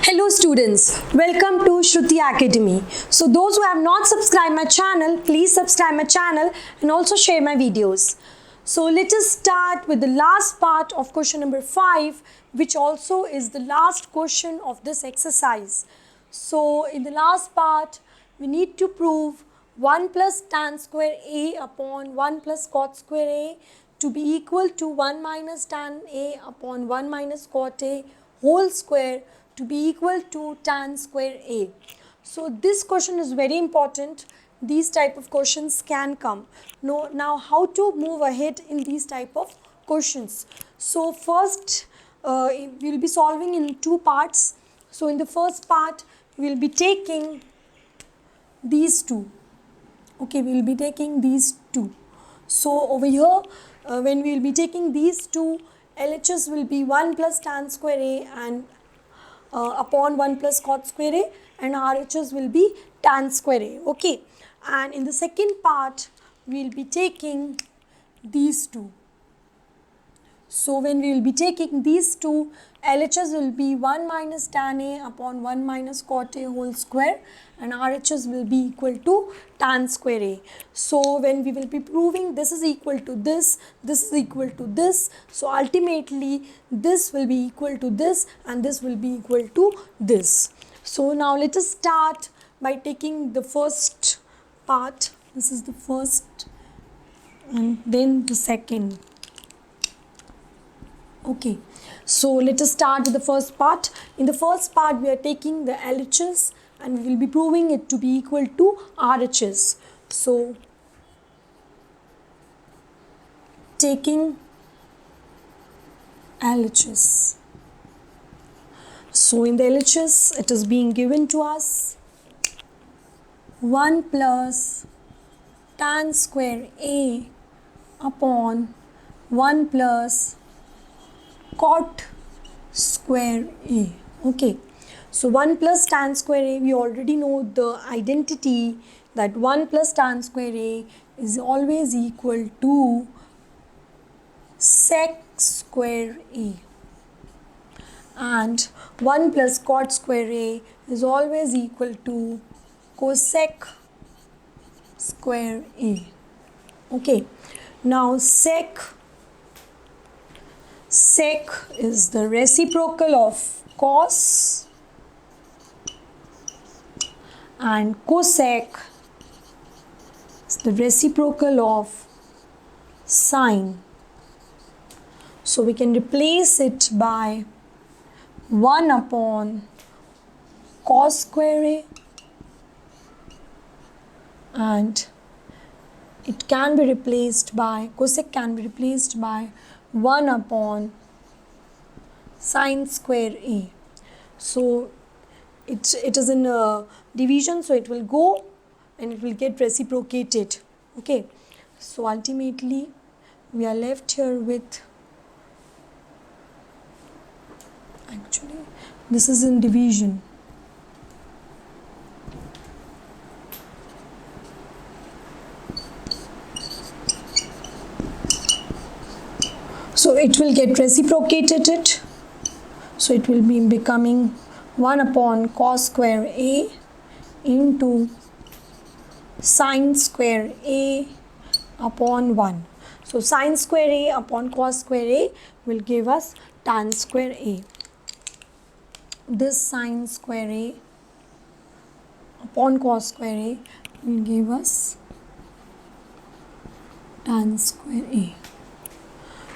Hello students, welcome to Shruti Academy. So those who have not subscribed my channel, please subscribe my channel and also share my videos. So let us start with the last part of question number 5, which also is the last question of this exercise. So in the last part, we need to prove 1 plus tan square A upon 1 plus cot square A to be equal to 1 minus tan A upon 1 minus cot A whole square to be equal to tan square A. So this question is very important. These type of questions can come. Now how to move ahead in these type of questions. So first we will be solving in two parts. So in the first part we will be taking these two. Okay, we will be taking these two. So over here when we will be taking these two, LHS will be 1 plus tan square A and upon 1 plus cot square A, and RHS will be tan square A. Okay, and in the second part we will be taking these two. So when we will be taking these two, LHS will be 1 minus tan A upon 1 minus cot A whole square, and RHS will be equal to tan square A. So when we will be proving this is equal to this is equal to this, so ultimately this will be equal to this and this will be equal to this. So now let us start by taking the first part. This is the first and then the second. Okay, so let us start with the first part. In the first part, we are taking the LHS and we will be proving it to be equal to RHS. So, taking LHS. So, in the LHS, it is being given to us 1 plus tan square A upon 1 plus cot square A. Okay, so 1 plus tan square A, we already know the identity that 1 plus tan square A is always equal to sec square A, and 1 plus cot square A is always equal to cosec square A. Okay, now sec is the reciprocal of cos and cosec is the reciprocal of sine. So we can replace it by 1 upon cos square A, and it can be replaced by, cosec can be replaced by 1 upon sine square A. So it is in a division, so it will go and it will get reciprocated. Okay, so ultimately we are left here with, actually this is in division. So it will get reciprocated it. So it will be becoming 1 upon cos square A into sine square A upon 1. So sine square A upon cos square A will give us tan square A. This sine square A upon cos square A will give us tan square A.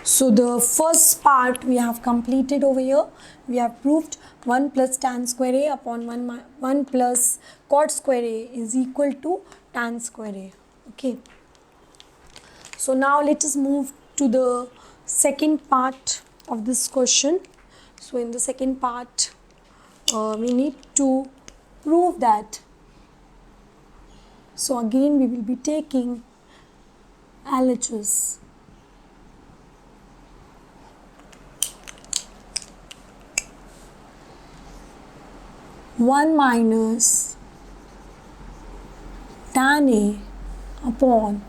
So the first part we have completed over here. We have proved 1 plus tan square A upon 1 plus cot square A is equal to tan square A. Okay. So now let us move to the second part of this question. So in the second part, we need to prove that. So again we will be taking LHS. One minus tan A upon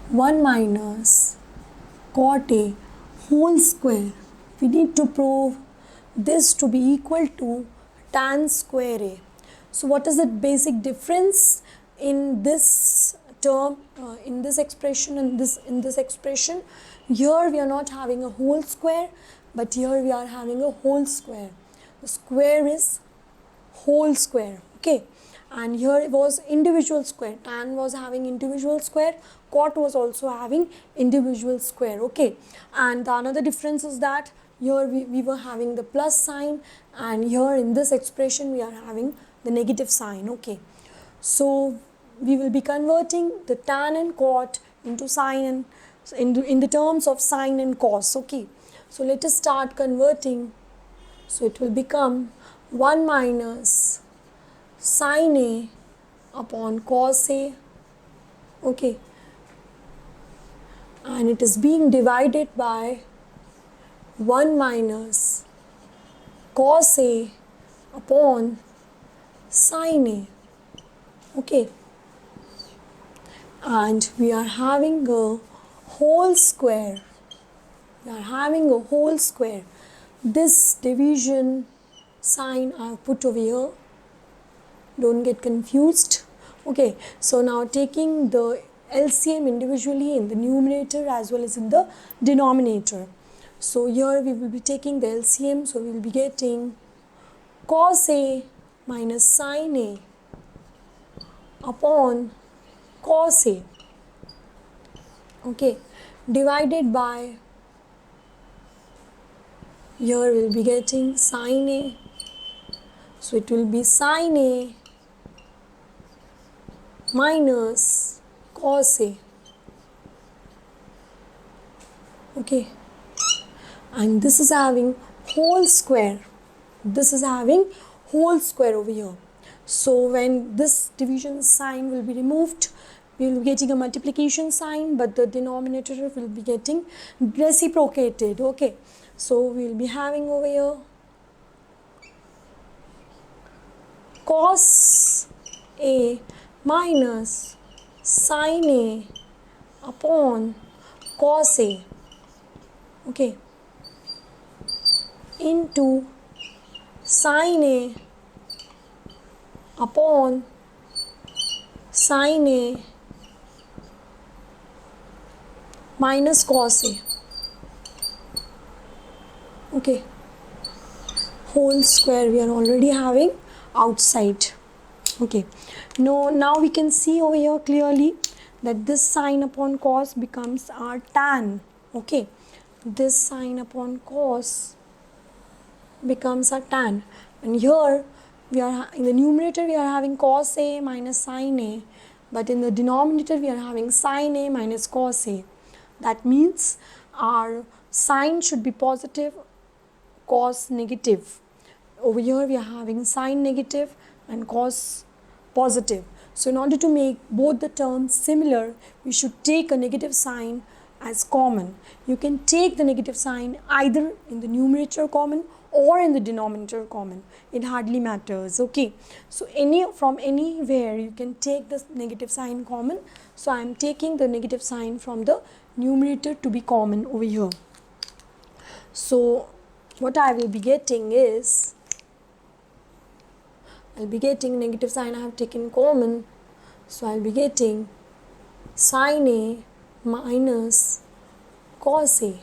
1 minus cot A whole square. We need to prove this to be equal to tan square A. So what is the basic difference in this term, in this expression and in this expression? Here we are not having a whole square, but here we are having a whole square. The square is whole square, okay, and here it was individual square. Tan was having individual square, cot was also having individual square, okay. And the another difference is that here we were having the plus sign, and here in this expression we are having the negative sign, okay. So we will be converting the tan and cot into sine and in the terms of sine and cos, okay. So let us start converting. So it will become 1 minus sine A upon cos A, okay, and it is being divided by 1 minus cos A upon sine A, okay, and we are having a whole square. We are having a whole square. This division sign I have put over here, don't get confused, okay. So now taking the LCM individually in the numerator as well as in the denominator. So here we will be taking the LCM, so we will be getting cos A minus sine A upon cos A, okay, divided by, here we will be getting sine A, so it will be sine A minus cos A, okay, and this is having whole square. This is having whole square over here. So when this division sign will be removed, we will be getting a multiplication sign, but the denominator will be getting reciprocated, okay. So we will be having over here cos A minus sine A upon cos A, okay, into sine A upon sine A minus cos A, okay. Whole square we are already having outside, okay. Now we can see over here clearly that this sine upon cos becomes our tan, okay. This sine upon cos becomes our tan, and here we are in the numerator we are having cos A minus sine A, but in the denominator we are having sine A minus cos A. That means our sine should be positive, cos negative. Over here we are having sine negative and cos positive. So in order to make both the terms similar, we should take a negative sign as common. You can take the negative sign either in the numerator common or in the denominator common. It hardly matters, okay. So from anywhere you can take this negative sign common. So I am taking the negative sign from the numerator to be common over here. So what I will be getting is, I will be getting negative sign I have taken common. So I will be getting sine A minus cos A,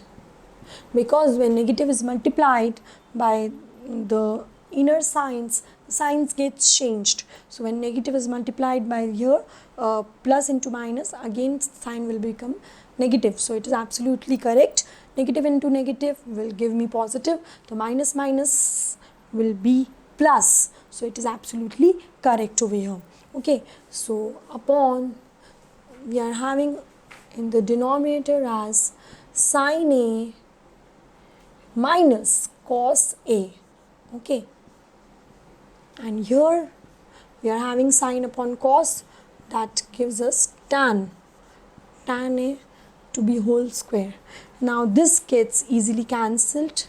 because when negative is multiplied by the inner signs, the signs gets changed. So when negative is multiplied by here, plus into minus, again sign will become negative. So it is absolutely correct. Negative into negative will give me positive. The minus minus will be plus. So it is absolutely correct over here, okay. So upon, we are having in the denominator as sine A minus cos A, okay, and here we are having sine upon cos, that gives us tan A to be whole square. Now this gets easily cancelled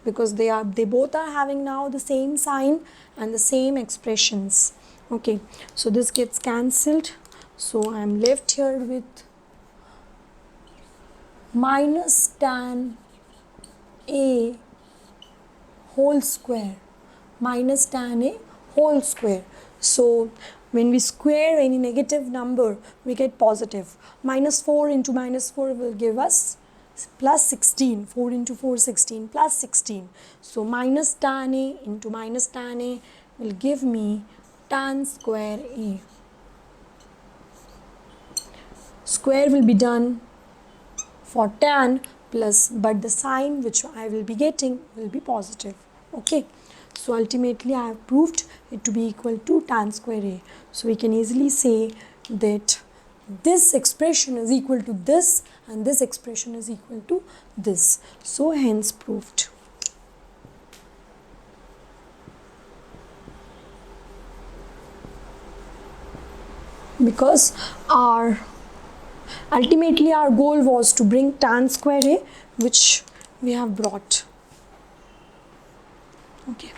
because they both are having now the same sign and the same expressions, okay. So this gets cancelled, so I am left here with minus tan A whole square minus tan A whole square. So when we square any negative number, we get positive. Minus 4 into minus 4 will give us plus 16. 4 into 4, 16, plus 16. So minus tan A into minus tan A will give me tan square A. Square will be done for tan plus, but the sign which I will be getting will be positive. Okay, so ultimately I have proved it to be equal to tan square A. So we can easily say that this expression is equal to this and this expression is equal to this. So hence proved. Because ultimately our goal was to bring tan square A, which we have brought. Okay.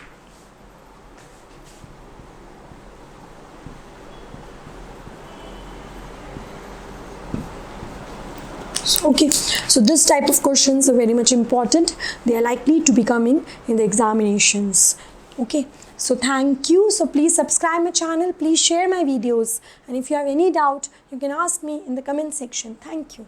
So this type of questions are very much important. They are likely to be coming in the examinations. Okay, so thank you. So please subscribe my channel, please share my videos, and if you have any doubt you can ask me in the comment section. Thank you.